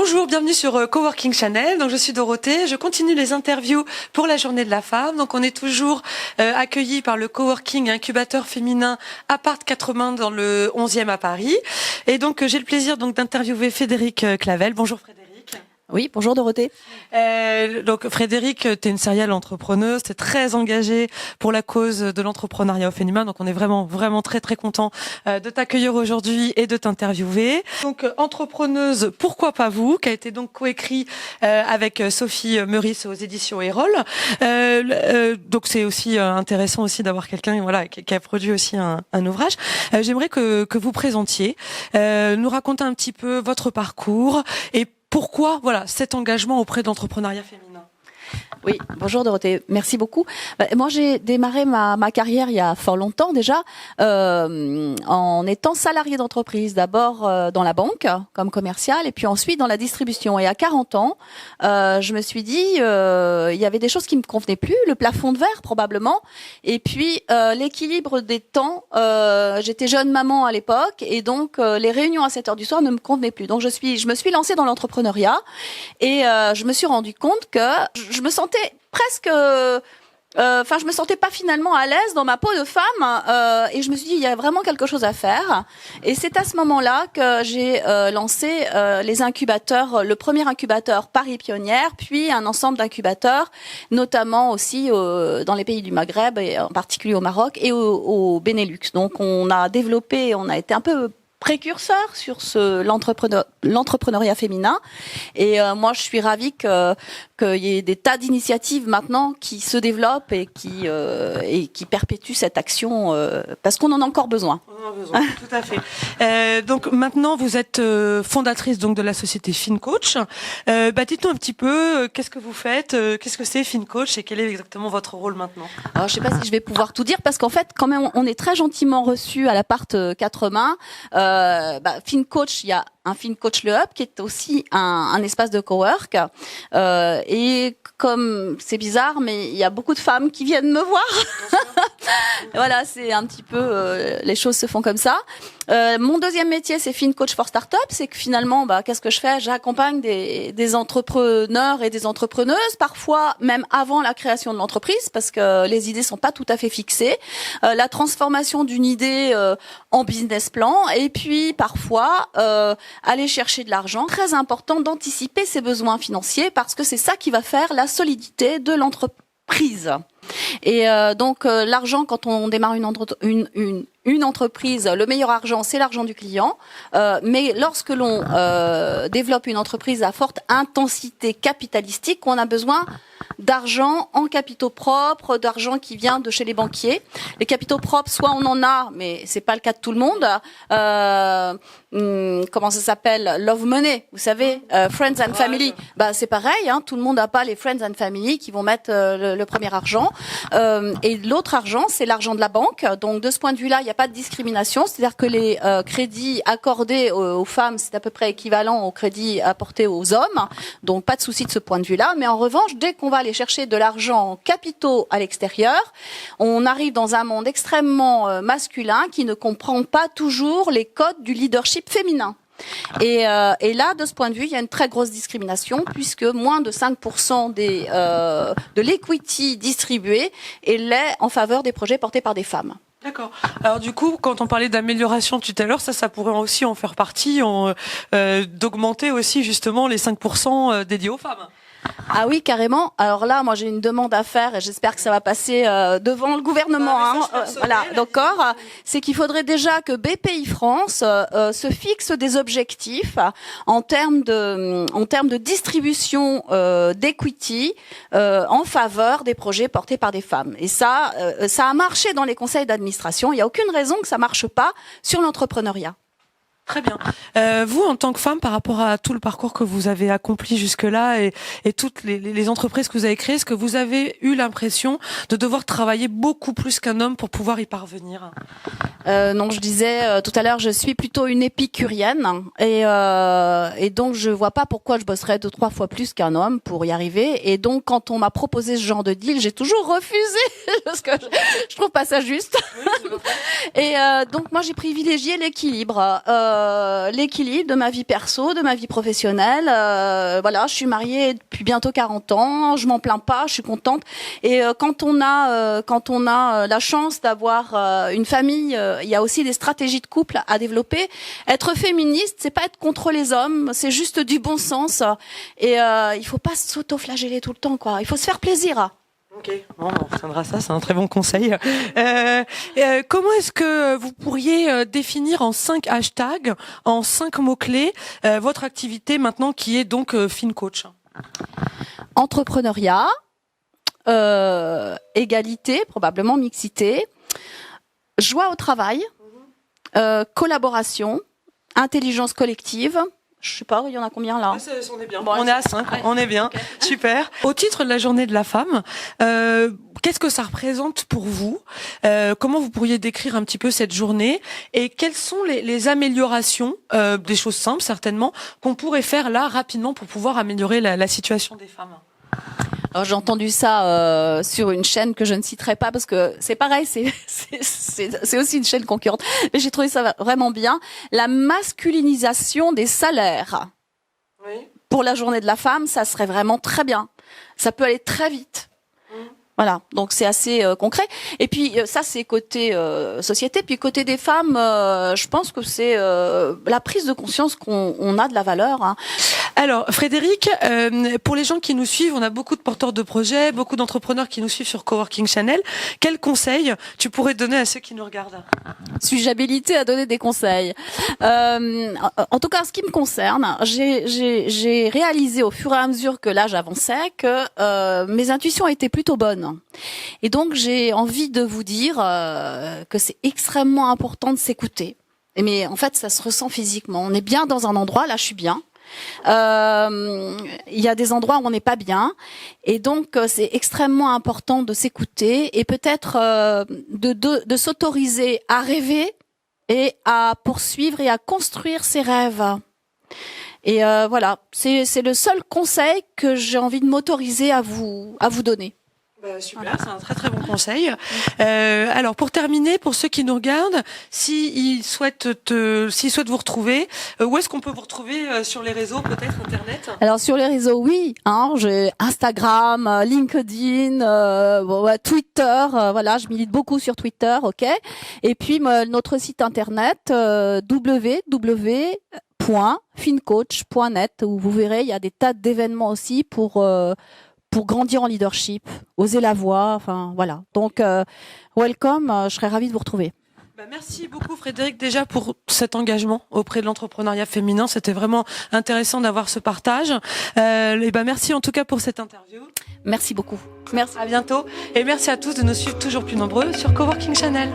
Bonjour, bienvenue sur Coworking Channel. Donc je suis Dorothée, je continue les interviews pour la Journée de la Femme. Donc on est toujours accueillis par le Coworking Incubateur Féminin Apart 80 dans le 11e à Paris. Et donc j'ai le plaisir donc d'interviewer Frédéric Clavel. Bonjour Frédéric. Oui, bonjour Dorothée. Donc Frédéric, tu es une serial entrepreneuse, tu es très engagée pour la cause de l'entrepreneuriat au féminin, donc on est vraiment très content de t'accueillir aujourd'hui et de t'interviewer. Donc entrepreneuse, pourquoi pas vous, qui a été donc coécrit avec Sophie Meurice aux éditions Erol. Donc c'est aussi intéressant aussi d'avoir quelqu'un qui a produit aussi un ouvrage. J'aimerais que vous présentiez, nous raconter un petit peu votre parcours et pourquoi cet engagement auprès de l'entrepreneuriat féminin? Oui, bonjour Dorothée, merci beaucoup. Moi j'ai démarré ma carrière il y a fort longtemps déjà en étant salariée d'entreprise, d'abord dans la banque comme commerciale et puis ensuite dans la distribution. Et à 40 ans, je me suis dit il y avait des choses qui me convenaient plus, le plafond de verre probablement, et puis l'équilibre des temps. J'étais jeune maman à l'époque et donc les réunions à 7 heures du soir ne me convenaient plus. Donc je me suis lancée dans l'entrepreneuriat et je me suis rendu compte que je me sentais presque, je me sentais pas finalement à l'aise dans ma peau de femme, et je me suis dit il y a vraiment quelque chose à faire. Et c'est à ce moment-là que j'ai lancé les incubateurs, le premier incubateur Paris Pionnière, puis un ensemble d'incubateurs, notamment aussi dans les pays du Maghreb, et en particulier au Maroc et au Benelux. Donc on a développé, on a été un peu précurseur sur l'entrepreneuriat féminin, et moi je suis ravie qu'il y ait des tas d'initiatives maintenant qui se développent et qui perpétuent cette action parce qu'on en a encore besoin. On en a besoin, tout à fait. Donc maintenant vous êtes fondatrice donc de la société FinCoach. Dites-nous un petit peu qu'est-ce que vous faites, qu'est-ce que c'est FinCoach et quel est exactement votre rôle maintenant? Alors je sais pas si je vais pouvoir tout dire parce qu'en fait quand même on est très gentiment reçu à l'appart 80. FinCoach, il y a un FinCoach Le Hub qui est aussi un espace de cowork, et comme c'est bizarre mais il y a beaucoup de femmes qui viennent me voir. Voilà, c'est un petit peu les choses se font comme ça. Mon deuxième métier c'est FinCoach for Startup, c'est que finalement qu'est-ce que je fais? J'accompagne des entrepreneurs et des entrepreneuses, parfois même avant la création de l'entreprise parce que les idées sont pas tout à fait fixées, la transformation d'une idée en business plan, et puis parfois aller chercher de l'argent. Très important d'anticiper ses besoins financiers parce que c'est ça qui va faire la solidité de l'entreprise. Et donc l'argent, quand on démarre une entreprise, le meilleur argent c'est l'argent du client, mais lorsque l'on développe une entreprise à forte intensité capitalistique, on a besoin d'argent en capitaux propres, d'argent qui vient de chez les banquiers. Les capitaux propres, soit on en a, mais c'est pas le cas de tout le monde. Comment ça s'appelle? Love money, vous savez, friends and family. C'est pareil, tout le monde n'a pas les friends and family qui vont mettre le premier argent. Et l'autre argent, c'est l'argent de la banque. Donc de ce point de vue-là, il n'y a pas de discrimination. C'est-à-dire que les crédits accordés aux femmes, c'est à peu près équivalent aux crédits apportés aux hommes. Donc pas de souci de ce point de vue-là. Mais en revanche, dès qu'on va aller chercher de l'argent en capitaux à l'extérieur, on arrive dans un monde extrêmement masculin qui ne comprend pas toujours les codes du leadership féminin. Et là, de ce point de vue, il y a une très grosse discrimination puisque moins de 5% de l'equity distribué est en faveur des projets portés par des femmes. D'accord. Alors du coup, quand on parlait d'amélioration tout à l'heure, ça pourrait aussi en faire partie, d'augmenter aussi justement les 5% dédiés aux femmes. Ah oui, carrément. Alors là, moi, j'ai une demande à faire et j'espère que ça va passer devant le gouvernement. Voilà, d'accord. C'est qu'il faudrait déjà que BPI France se fixe des objectifs en termes de distribution d'equity en faveur des projets portés par des femmes. Et ça a marché dans les conseils d'administration. Il n'y a aucune raison que ça marche pas sur l'entrepreneuriat. Très bien. Vous, en tant que femme, par rapport à tout le parcours que vous avez accompli jusque-là et toutes les entreprises que vous avez créées, est-ce que vous avez eu l'impression de devoir travailler beaucoup plus qu'un homme pour pouvoir y parvenir? Non, je disais tout à l'heure, je suis plutôt une épicurienne et donc je vois pas pourquoi je bosserais 2-3 fois plus qu'un homme pour y arriver. Et donc, quand on m'a proposé ce genre de deal, j'ai toujours refusé parce que je trouve pas ça juste. Et donc, moi, j'ai privilégié l'équilibre. l'équilibre de ma vie perso, de ma vie professionnelle. Voilà, je suis mariée depuis bientôt 40 ans, je m'en plains pas, je suis contente. Et quand on a la chance d'avoir une famille, il y a aussi des stratégies de couple à développer. Être féministe, c'est pas être contre les hommes, c'est juste du bon sens. Et il faut pas s'auto-flageller tout le temps, quoi. Il faut se faire plaisir. Ok, bon, on retiendra ça, c'est un très bon conseil. Comment est-ce que vous pourriez définir en 5 hashtags, en 5 mots-clés, votre activité maintenant qui est donc FinCoach? Entrepreneuriat, égalité, probablement mixité, joie au travail, collaboration, intelligence collective. Je sais pas, il y en a combien là? On est bien. Bon, on est à 5, ouais. On est bien. Okay. Super. Au titre de la journée de la femme, qu'est-ce que ça représente pour vous? Comment vous pourriez décrire un petit peu cette journée? Et quelles sont les améliorations, des choses simples certainement, qu'on pourrait faire là rapidement pour pouvoir améliorer la situation des femmes? Alors j'ai entendu ça sur une chaîne que je ne citerai pas parce que c'est pareil, c'est aussi une chaîne concurrente. Mais j'ai trouvé ça vraiment bien. La masculinisation des salaires. Oui. Pour la journée de la femme, ça serait vraiment très bien. Ça peut aller très vite. Voilà, donc c'est assez concret. Et puis ça c'est côté société. Puis côté des femmes, je pense que c'est la prise de conscience qu'on a de la valeur. Hein. Alors Frédéric, pour les gens qui nous suivent, on a beaucoup de porteurs de projets, beaucoup d'entrepreneurs qui nous suivent sur Coworking Channel. Quels conseils tu pourrais donner à ceux qui nous regardent? Suis-je habilitée à donner des conseils? En tout cas, en ce qui me concerne, j'ai réalisé au fur et à mesure que l'âge avançait que mes intuitions étaient plutôt bonnes. Et donc, j'ai envie de vous dire que c'est extrêmement important de s'écouter. Mais en fait, ça se ressent physiquement. On est bien dans un endroit, là, je suis bien. Il y a des endroits où on n'est pas bien et donc c'est extrêmement important de s'écouter et peut-être de s'autoriser à rêver et à poursuivre et à construire ses rêves. Et voilà, c'est le seul conseil que j'ai envie de m'autoriser à vous donner. Super, voilà. C'est un très très bon conseil. Alors pour terminer, pour ceux qui nous regardent, s'ils souhaitent vous retrouver, où est-ce qu'on peut vous retrouver sur les réseaux, peut-être internet? Alors sur les réseaux, oui, hein, j'ai Instagram, LinkedIn, Twitter, voilà, je milite beaucoup sur Twitter, ok. Et puis notre site internet www.fincoach.net où vous verrez, il y a des tas d'événements aussi pour grandir en leadership, oser la voix, enfin voilà. Donc welcome, je serais ravie de vous retrouver. Merci beaucoup Frédéric déjà pour cet engagement auprès de l'entrepreneuriat féminin. C'était vraiment intéressant d'avoir ce partage. Et merci en tout cas pour cette interview. Merci beaucoup. Merci. À bientôt et merci à tous de nous suivre toujours plus nombreux sur Coworking Channel.